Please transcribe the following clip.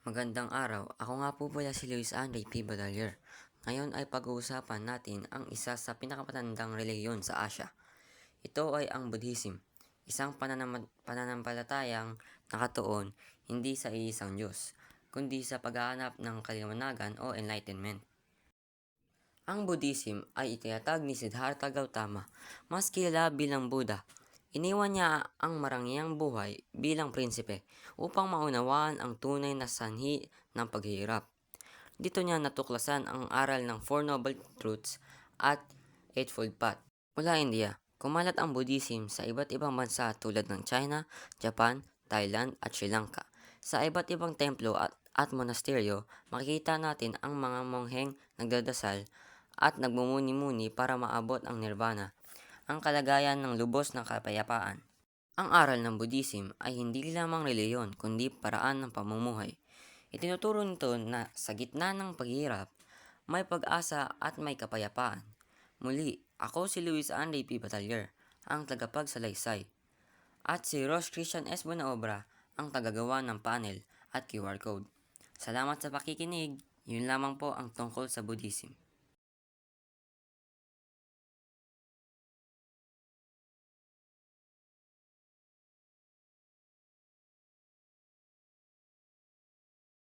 Magandang araw, ako nga po pala si Luis Andre P. Badalier. Ngayon ay pag-uusapan natin ang isa sa pinakamatandang relihiyon sa Asya. Ito ay ang Buddhism, isang pananampalatayang nakatuon hindi sa iisang Diyos, kundi sa paghahanap ng kaliwanagan o enlightenment. Ang Buddhism ay itinatag ni Siddhartha Gautama, mas kilala bilang Buddha. Iniwan niya ang marangyang buhay bilang prinsipe upang maunawaan ang tunay na sanhi ng paghihirap. Dito niya natuklasan ang aral ng Four Noble Truths at Eightfold Path. Mula India, kumalat ang Buddhism sa iba't ibang bansa tulad ng China, Japan, Thailand at Sri Lanka. Sa iba't ibang templo at monasteryo, makikita natin ang mga mongheng nagdadasal at nagmumuni-muni para maabot ang nirvana, ang kalagayan ng lubos na kapayapaan. Ang aral ng Buddhism ay hindi lamang reliyon kundi paraan ng pamumuhay. Itinuturo nito na sa gitna ng paghihirap, may pag-asa at may kapayapaan. Muli, ako si Luis Andre P. Batalier, ang tagapagsalaysay. At si Ross Christian S. Bonaobra, ang tagagawa ng panel at QR code. Salamat sa pakikinig. Yun lamang po ang tungkol sa Buddhism.